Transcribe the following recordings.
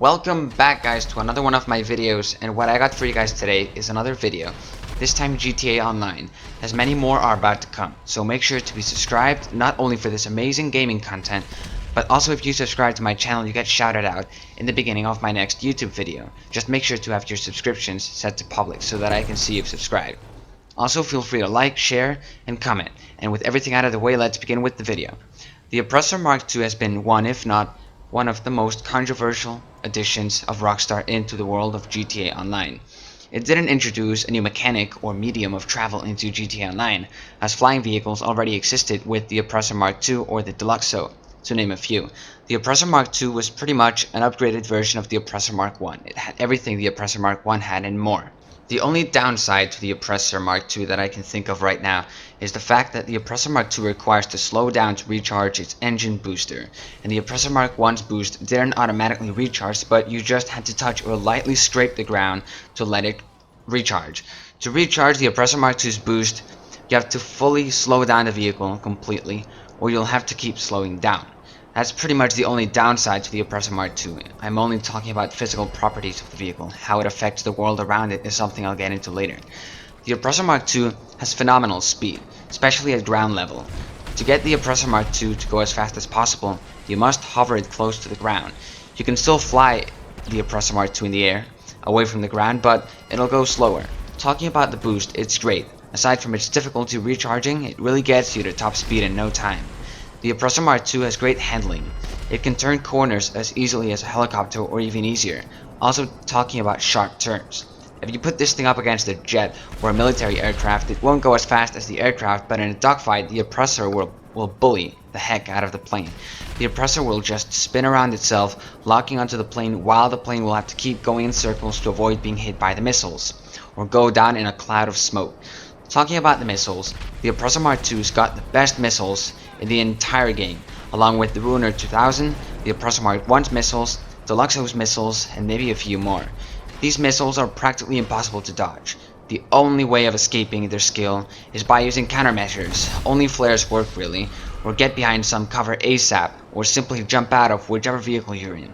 Welcome back guys to another one of my videos, and what I got for you guys today is another video, this time GTA Online, as many more are about to come. So make sure to be subscribed, not only for this amazing gaming content, but also if you subscribe to my channel you get shouted out in the beginning of my next YouTube video. Just make sure to have your subscriptions set to public so that I can see you've subscribed. Also feel free to like, share, and comment. And with everything out of the way, let's begin with the video. The Oppressor Mark II has been one, if not one of the most controversial additions of Rockstar into the world of GTA Online. It didn't introduce a new mechanic or medium of travel into GTA Online, as flying vehicles already existed with the Oppressor Mark II or the Deluxo, to name a few. The Oppressor Mark II was pretty much an upgraded version of the Oppressor Mark I. It had everything the Oppressor Mark I had and more. The only downside to the Oppressor Mark II that I can think of right now is the fact that the Oppressor Mark II requires to slow down to recharge its engine booster, and the Oppressor Mark I's boost didn't automatically recharge, but you just had to touch or lightly scrape the ground to let it recharge. To recharge the Oppressor Mark II's boost, you have to fully slow down the vehicle completely, or you'll have to keep slowing down. That's pretty much the only downside to the Oppressor Mark II. I'm only talking about physical properties of the vehicle. How it affects the world around it is something I'll get into later. The Oppressor Mark II has phenomenal speed, especially at ground level. To get the Oppressor Mark II to go as fast as possible, you must hover it close to the ground. You can still fly the Oppressor Mark II in the air, away from the ground, but it'll go slower. Talking about the boost, it's great. Aside from its difficulty recharging, it really gets you to top speed in no time. The Oppressor Mark II has great handling. It can turn corners as easily as a helicopter or even easier. Also talking about sharp turns. If you put this thing up against a jet or a military aircraft, it won't go as fast as the aircraft, but in a dogfight the Oppressor will bully the heck out of the plane. The Oppressor will just spin around itself, locking onto the plane, while the plane will have to keep going in circles to avoid being hit by the missiles, or go down in a cloud of smoke. Talking about the missiles, the Oppressor Mark II's got the best missiles in the entire game, along with the Ruiner 2000, the Oppressor Mark I's missiles, Deluxo's missiles, and maybe a few more. These missiles are practically impossible to dodge. The only way of escaping their skill is by using countermeasures. Only flares work really, or get behind some cover ASAP, or simply jump out of whichever vehicle you're in.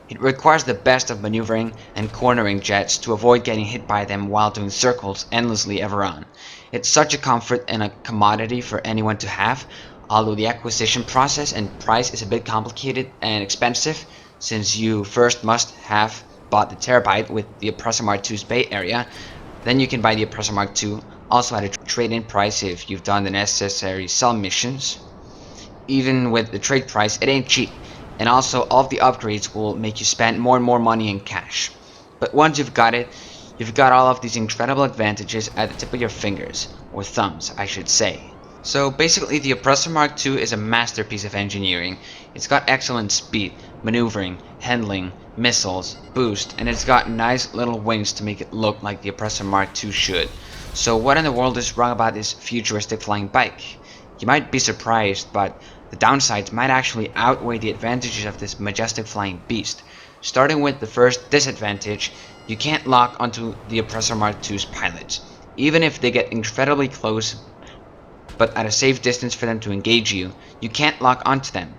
It requires the best of maneuvering and cornering jets to avoid getting hit by them while doing circles endlessly ever on. It's such a comfort and a commodity for anyone to have, although the acquisition process and price is a bit complicated and expensive, since you first must have bought the Terabyte with the Oppressor Mark II's Bay Area, then you can buy the Oppressor Mark II, also at a trade-in price if you've done the necessary sell missions. Even with the trade price, it ain't cheap. And also all of the upgrades will make you spend more and more money in cash. But once you've got it, you've got all of these incredible advantages at the tip of your fingers, or thumbs I should say. So basically the Oppressor Mark II is a masterpiece of engineering. It's got excellent speed, maneuvering, handling, missiles, boost, and it's got nice little wings to make it look like the Oppressor Mark II should. So what in the world is wrong about this futuristic flying bike? You might be surprised, but the downsides might actually outweigh the advantages of this majestic flying beast. Starting with the first disadvantage, you can't lock onto the Oppressor Mark II's pilots. Even if they get incredibly close, but at a safe distance for them to engage you, you can't lock onto them.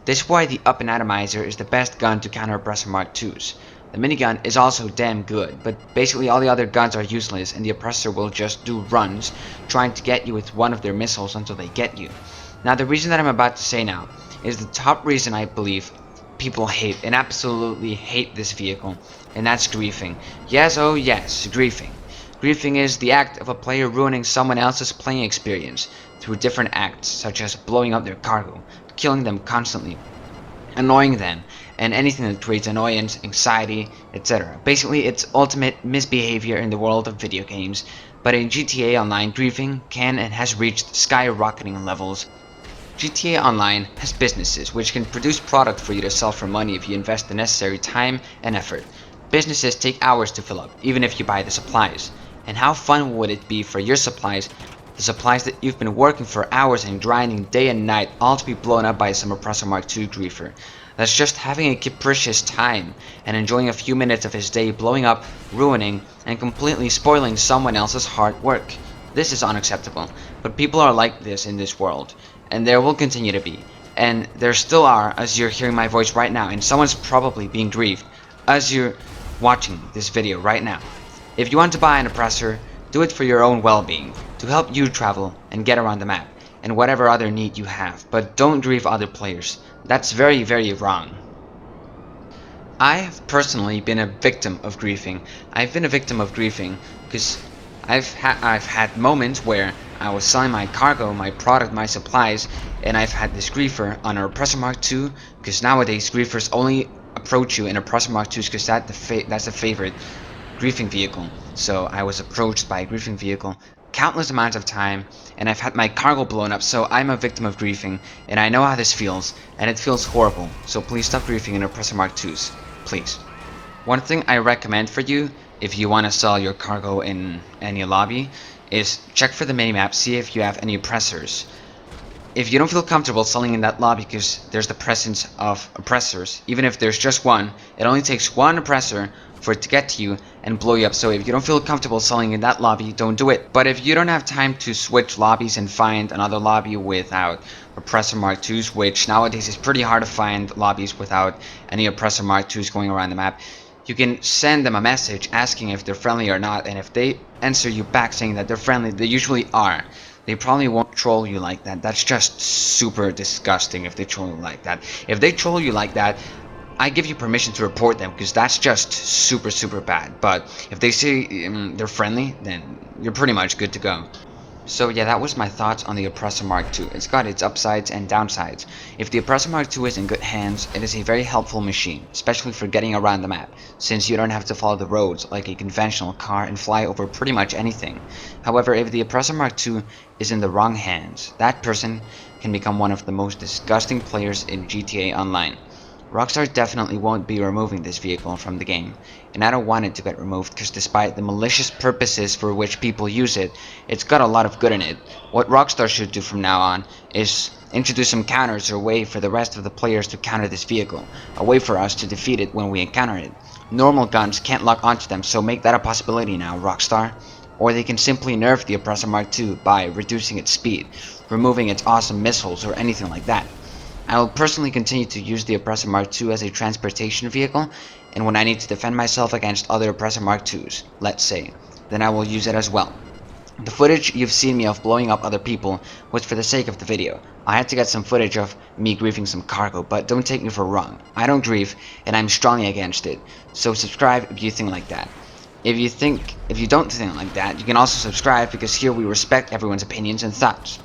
This is why the Up and Atomizer is the best gun to counter Oppressor Mark II's. The minigun is also damn good, but basically all the other guns are useless and the Oppressor will just do runs, trying to get you with one of their missiles until they get you. Now the reason that I'm about to say now is the top reason I believe people hate and absolutely hate this vehicle, and that's griefing. Yes, oh yes, griefing. Griefing is the act of a player ruining someone else's playing experience through different acts such as blowing up their cargo, killing them constantly, annoying them, and anything that creates annoyance, anxiety, etc. Basically it's ultimate misbehavior in the world of video games, but in GTA Online griefing can and has reached skyrocketing levels. GTA Online has businesses which can produce product for you to sell for money if you invest the necessary time and effort. Businesses take hours to fill up, even if you buy the supplies. And how fun would it be for your supplies, the supplies that you've been working for hours and grinding day and night, all to be blown up by some Oppressor Mark II griefer that's just having a capricious time and enjoying a few minutes of his day blowing up, ruining, and completely spoiling someone else's hard work. This is unacceptable, but people are like this in this world, and there will continue to be. And there still are, as you're hearing my voice right now, and someone's probably being grieved. as you're watching this video right now. If you want to buy an oppressor, do it for your own well-being, to help you travel and get around the map, and whatever other need you have, but don't grieve other players. That's very, very wrong. I have personally been a victim of griefing. I've been a victim of griefing because I've had moments where I was selling my cargo, my product, my supplies, and I've had this griefer on a Oppressor Mark II, because nowadays griefers only approach you in Oppressor Mark IIs because that's the favorite griefing vehicle. So I was approached by a griefing vehicle countless amounts of time, and I've had my cargo blown up, so I'm a victim of griefing, and I know how this feels, and it feels horrible. So please stop griefing in Oppressor Mark IIs. Please. One thing I recommend for you, if you want to sell your cargo in any lobby, is check for the minimap, see if you have any oppressors. If you don't feel comfortable selling in that lobby because there's the presence of oppressors, even if there's just one, it only takes one oppressor for it to get to you and blow you up. So if you don't feel comfortable selling in that lobby, don't do it. But if you don't have time to switch lobbies and find another lobby without Oppressor Mark IIs, which nowadays is pretty hard to find lobbies without any Oppressor Mark IIs going around the map, you can send them a message asking if they're friendly or not, and if they answer you back saying that they're friendly, they usually are. They probably won't troll you like that. That's just super disgusting if they troll you like that. If they troll you like that, I give you permission to report them, because that's just super, super bad. But if they say they're friendly, then you're pretty much good to go. So yeah, that was my thoughts on the Oppressor Mark II. It's got its upsides and downsides. If the Oppressor Mark II is in good hands, it is a very helpful machine, especially for getting around the map, since you don't have to follow the roads like a conventional car and fly over pretty much anything. However, if the Oppressor Mark II is in the wrong hands, that person can become one of the most disgusting players in GTA Online. Rockstar definitely won't be removing this vehicle from the game, and I don't want it to get removed because despite the malicious purposes for which people use it, it's got a lot of good in it. What Rockstar should do from now on is introduce some counters or a way for the rest of the players to counter this vehicle, a way for us to defeat it when we encounter it. Normal guns can't lock onto them, so make that a possibility now, Rockstar. Or they can simply nerf the Oppressor Mark II by reducing its speed, removing its awesome missiles, or anything like that. I will personally continue to use the Oppressor Mark II as a transportation vehicle, and when I need to defend myself against other Oppressor Mark IIs, let's say, then I will use it as well. The footage you've seen me of blowing up other people was for the sake of the video. I had to get some footage of me griefing some cargo, but don't take me for wrong. I don't grieve, and I'm strongly against it, so subscribe if you think like that. If you don't think like that, you can also subscribe, because here we respect everyone's opinions and thoughts.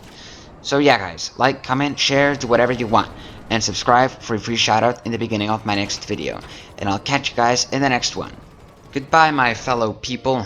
So yeah guys, like, comment, share, do whatever you want, and subscribe for a free shoutout in the beginning of my next video, and I'll catch you guys in the next one. Goodbye my fellow people.